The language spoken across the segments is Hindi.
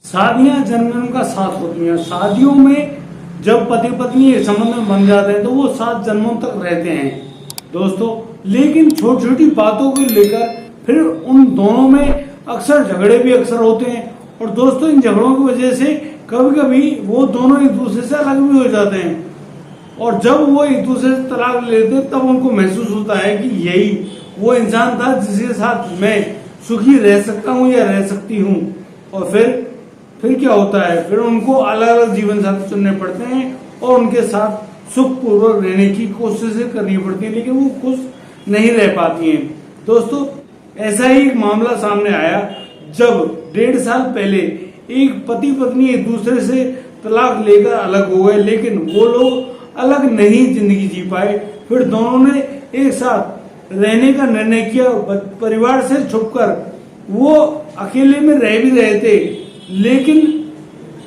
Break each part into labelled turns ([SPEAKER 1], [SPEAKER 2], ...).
[SPEAKER 1] शादियां जन्म का साथ होती हैं। शादियों में जब पति पत्नी एक संबंध में बन जाते हैं तो वो 7 जन्मों तक रहते हैं दोस्तों। लेकिन छोटी छोटी बातों को लेकर फिर उन दोनों में अक्सर झगड़े भी अक्सर होते हैं। और दोस्तों इन झगड़ों की वजह से कभी कभी वो दोनों एक दूसरे से अलग भी हो जाते हैं। और जब वो एक दूसरे से तलाक लेते हैं तब उनको महसूस होता है कि यही वो इंसान था जिसके साथ मैं सुखी रह सकता हूँ या रह सकती हूँ। और फिर क्या होता है, फिर उनको अलग अलग जीवन साथी चुनने पड़ते हैं और उनके साथ सुखपूर्वक रहने की कोशिश करनी पड़ती है, लेकिन वो खुश नहीं रह पाती हैं दोस्तों। ऐसा ही एक मामला सामने आया जब 1.5 साल पहले एक पति पत्नी एक दूसरे से तलाक लेकर अलग हो गए, लेकिन वो लोग अलग नहीं जिंदगी जी पाए। फिर दोनों ने एक साथ रहने का निर्णय किया। परिवार से छुपकर वो अकेले में रह भी रहे थे, लेकिन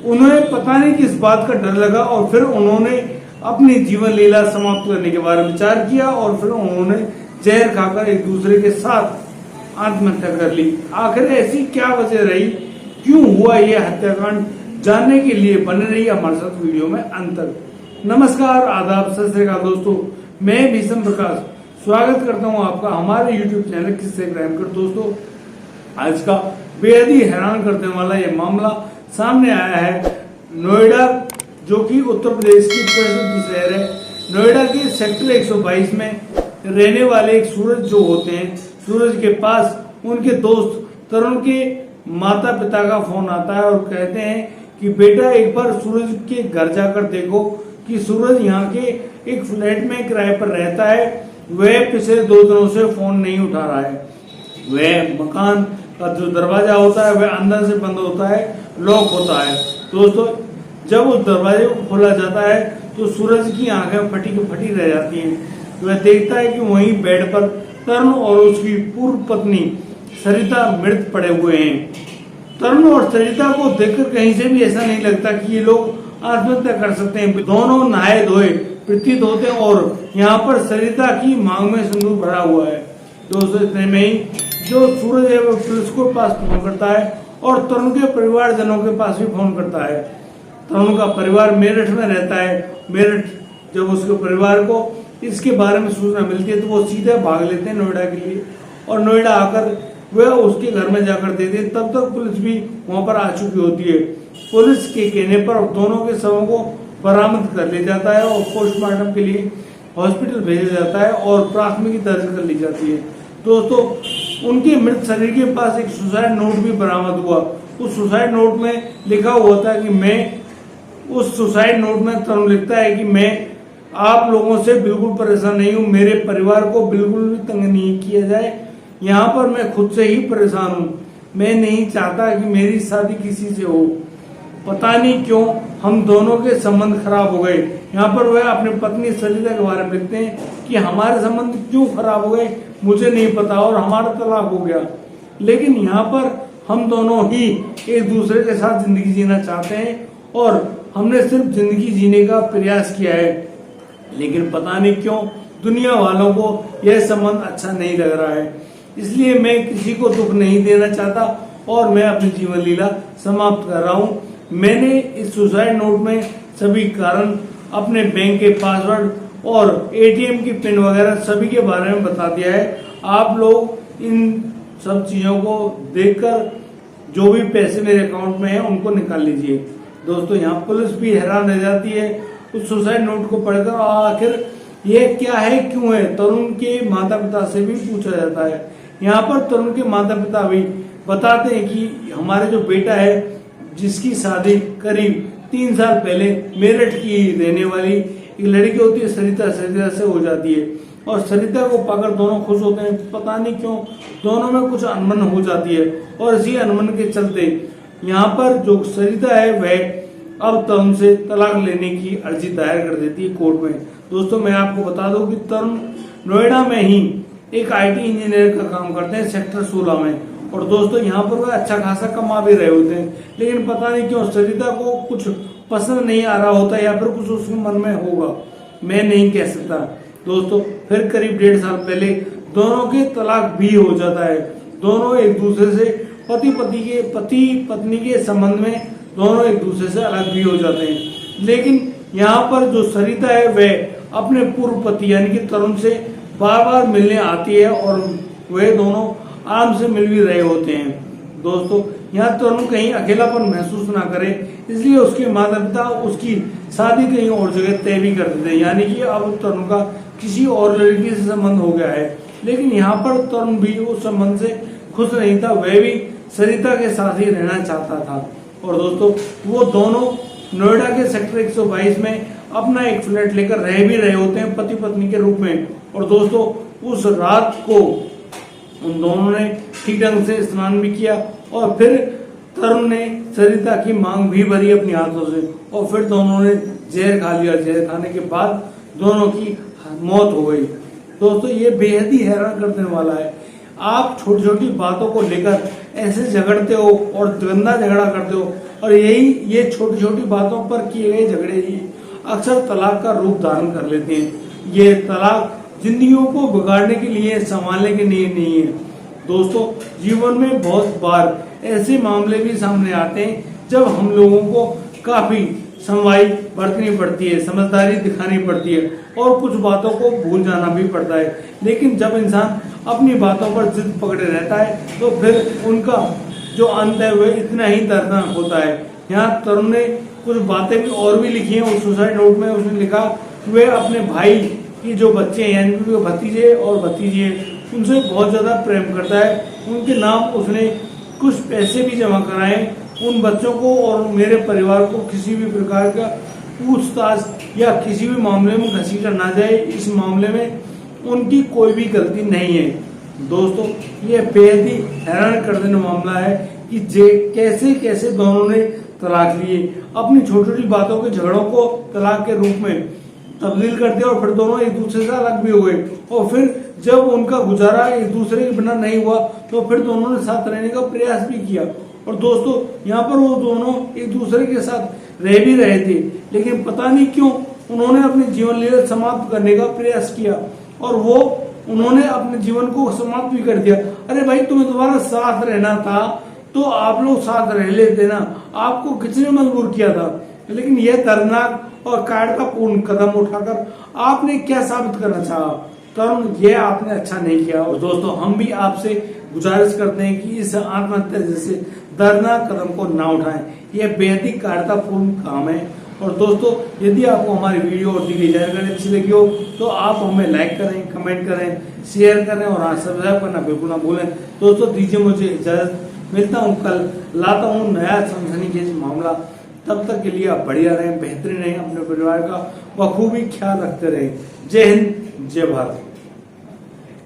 [SPEAKER 1] उन्हें पता नहीं किस बात का डर लगा और फिर उन्होंने अपनी जीवन लीला समाप्त करने के बारे में विचार किया और फिर उन्होंने जहर खाकर एक दूसरे के साथ आत्महत्या कर ली। आखिर ऐसी क्या वजह रही, क्यों हुआ यह हत्याकांड, जानने के लिए बने रही हमारे साथ वीडियो में अंत तक। नमस्कार, आदाब, सत श्री अकाल दोस्तों, मैं भीषम प्रकाश स्वागत करता हूं आपका हमारे YouTube चैनल किस्से क्राइम कर। दोस्तों आज का बेहद ही हैरान करने वाला ये मामला सामने आया है नोएडा, जो कि उत्तर प्रदेश की प्रसिद्ध शहर है। नोएडा के सेक्टर 122 में रहने वाले एक सूरज जो होते हैं, सूरज के पास उनके दोस्त तरुण के माता पिता का फोन आता है और कहते हैं कि बेटा एक बार सूरज के घर जाकर देखो कि सूरज यहाँ के एक फ्लैट में किराए पर रहता है, वह पिछले 2 दिनों से फोन नहीं उठा रहा है। वह मकान का जो दरवाजा होता है वह अंदर से बंद होता है, लॉक होता है। दोस्तों जब उस दरवाजे को खोला जाता है तो सूरज की आंखें फटी की फटी रह जाती हैं। वह देखता है कि वहीं बेड पर तरुण और उसकी पूर्व पत्नी सरिता मृत पड़े हुए हैं। तरुण और सरिता को देखकर कहीं से भी ऐसा नहीं लगता कि ये लोग आत्महत्या कर सकते हैं। दोनों नहाए धोए प्रतीत होते हैं और यहाँ पर सरिता की मांग में सिंदूर भरा हुआ है। दोस्तों इतने में ही जो सूरज है वो पुलिस को पास फोन करता है और तरुण के परिवारजनों के पास भी फोन करता है। तरुण का परिवार मेरठ में रहता है। मेरठ जब उसके परिवार को इसके बारे में सूचना मिलती है तो वो सीधे भाग लेते हैं नोएडा के लिए और नोएडा आकर वह उसके घर में जाकर देते हैं। तब तक पुलिस भी वहां पर आ चुकी होती है। पुलिस के कहने पर दोनों के शवों को बरामद कर लिया जाता है और पोस्टमार्टम के लिए हॉस्पिटल भेजा जाता है और प्राथमिकी दर्ज कर ली जाती है। दोस्तों उनके मृत शरीर के पास एक सुसाइड नोट भी बरामद हुआ। उस सुसाइड नोट में लिखा हुआ था कि उस सुसाइड नोट में तरुण लिखता है कि मैं आप लोगों से बिल्कुल परेशान नहीं हूँ, मेरे परिवार को बिल्कुल भी तंग नहीं किया जाए, यहाँ पर मैं खुद से ही परेशान हूँ, मैं नहीं चाहता कि मेरी शादी किसी से हो, पता नहीं क्यों हम दोनों के संबंध खराब हो गए। यहाँ पर वह अपनी पत्नी सरिता के बारे में लिखते हैं कि हमारे संबंध क्यों खराब हो गए मुझे नहीं पता और हमारा तलाक हो गया, लेकिन यहाँ पर हम दोनों ही एक दूसरे के साथ जिंदगी जीना चाहते हैं और हमने सिर्फ जिंदगी जीने का प्रयास किया है, लेकिन पता नहीं क्यों दुनिया वालों को यह संबंध अच्छा नहीं लग रहा है, इसलिए मैं किसी को दुख नहीं देना चाहता और मैं अपनी जीवन लीला समाप्त कर रहा हूँ। मैंने इस सुसाइड नोट में सभी कारण, अपने बैंक के पासवर्ड और ATM की पिन वगैरह सभी के बारे में बता दिया है। आप लोग इन सब चीजों को देखकर जो भी पैसे मेरे अकाउंट में है उनको निकाल लीजिए। दोस्तों यहाँ पुलिस भी हैरान रह जाती है उस सुसाइड नोट को पढ़कर, आखिर ये क्या है, क्यों है। तरुण के माता पिता से भी पूछा जाता है। यहाँ पर तरुण के माता पिता भी बताते हैं कि हमारे जो बेटा है जिसकी शादी करीब 3 साल पहले मेरठ की रहने वाली एक लड़की होती है सरिता से हो जाती है और सरिता को पाकर दोनों खुश होते हैं। पता नहीं क्यों दोनों में कुछ अनबन हो जाती है और इसी अनबन के चलते यहाँ पर जो सरिता है वह अब तरुण से तलाक लेने की अर्जी दायर कर देती है कोर्ट में। दोस्तों मैं आपको बता दूं कि तरुण नोएडा में ही एक IT इंजीनियर का काम करते हैं सेक्टर 16 में और दोस्तों यहाँ पर वह अच्छा खासा कमा भी रहे होते हैं, लेकिन पता नहीं क्यों सरिता को कुछ पसंद नहीं आ रहा होता या फिर कुछ उसके मन में होगा, मैं नहीं कह सकता। दोस्तों फिर करीब 1.5 साल पहले दोनों के तलाक भी हो जाता है। दोनों एक दूसरे से पति पत्नी के संबंध में दोनों एक दूसरे से अलग भी हो जाते हैं। लेकिन यहाँ पर जो सरिता है वह अपने पूर्व पति यानी कि तरुण से बार बार मिलने आती है और वे दोनों आराम से मिल भी रहे होते हैं। दोस्तों, यहाँ तरुण कहीं अकेलापन महसूस ना करे इसलिए उसके माता पिता उसकी शादी कहीं और जगह तय भी कर देते हैं, यानी कि अब तरुण का किसी और लड़की से संबंध हो गया है। लेकिन यहाँ पर तरुण भी उस संबंध से खुश नहीं था, वह भी सरिता के साथ ही रहना चाहता था। और दोस्तों, वो दोनों नोएडा के सेक्टर 122 में अपना एक फ्लैट लेकर रह भी रहे होते हैं पति पत्नी के रूप में। और दोस्तों, उस रात को उन दोनों ने ठीक ढंग से स्नान भी किया और फिर तरुण ने सरिता की मांग भी भरी अपनी हाथों से और फिर दोनों ने जहर खा लिया। जहर खाने के बाद दोनों की मौत हो गई। दोस्तों, ये बेहद ही हैरान कर देने वाला है। आप छोटी छोटी बातों को लेकर ऐसे झगड़ते हो और गंदा झगड़ा करते हो और ये छोटी छोटी बातों पर किए गए झगड़े ही अक्सर तलाक का रूप धारण कर लेते हैं। ये तलाक जिंदगियों को बिगाड़ने के लिए, संभालने के लिए नहीं है। दोस्तों, जीवन में बहुत बार ऐसे मामले भी सामने आते हैं जब हम लोगों को काफी संवाई बरतनी पड़ती है, समझदारी दिखानी पड़ती है और कुछ बातों को भूल जाना भी पड़ता है। लेकिन जब इंसान अपनी बातों पर जिद पकड़े रहता है तो फिर उनका जो अंत है वह इतना ही दर्दनाक होता है। यहाँ तरुण ने कुछ बातें भी और भी लिखी हैं। उस सुसाइड नोट में उसने लिखा वे अपने भाई की जो बच्चे हैं यानी कि भतीजे और भतीजी हैं उनसे बहुत ज्यादा प्रेम करता है। उनके नाम उसने कुछ पैसे भी जमा कराए उन बच्चों को और मेरे परिवार को किसी भी प्रकार का पूछताछ या किसी भी मामले में घसीटा ना जाए, इस मामले में उनकी कोई भी गलती नहीं है। दोस्तों, ये बेहद ही हैरान कर देने मामला है कि कैसे कैसे दोनों ने तलाक लिए, अपनी छोटी छोटी बातों के झगड़ों को तलाक के रूप में तब्दील कर दिया और फिर दोनों एक दूसरे से अलग भी हो गए। और फिर जब उनका गुजारा एक दूसरे के बिना नहीं हुआ तो फिर दोनों ने साथ रहने का प्रयास भी किया। और दोस्तों, यहाँ पर वो दोनों एक दूसरे के साथ रह भी रहे थे, लेकिन पता नहीं क्यों उन्होंने अपने जीवन लीला समाप्त करने का प्रयास किया और उन्होंने अपने जीवन को समाप्त भी कर दिया। अरे भाई, तुम्हें दोबारा साथ रहना था तो आप लोग साथ रह लेते ना, आपको किसने मजबूर किया था? लेकिन यह दर्दनाक और कायरतापूर्ण कदम उठाकर आपने क्या साबित करना चाहा? तरुण, ये आपने अच्छा नहीं किया। और दोस्तों, हम भी आपसे गुजारिश करते हैं कि इस आत्महत्या जैसे दर्दनाक कदम को ना उठाएं। यह बेहद ही कायरतापूर्ण काम है। और दोस्तों, यदि आपको हमारी वीडियो और दी गई जानकारी अच्छी लगी हो तो आप हमें लाइक करें, कमेंट करें, शेयर करें और हाँ, सब्सक्राइब करना बिल्कुल ना भूलें। दोस्तों, दीजिए मुझे इजाजत, मिलता हूँ कल, लाता हूँ नया सनसनीखेज मामला। तब तक के लिए आप बढ़िया रहें, बेहतरीन रहें, अपने परिवार का बखूबी ख्याल रखते रहें। जय हिंद, जय भारत।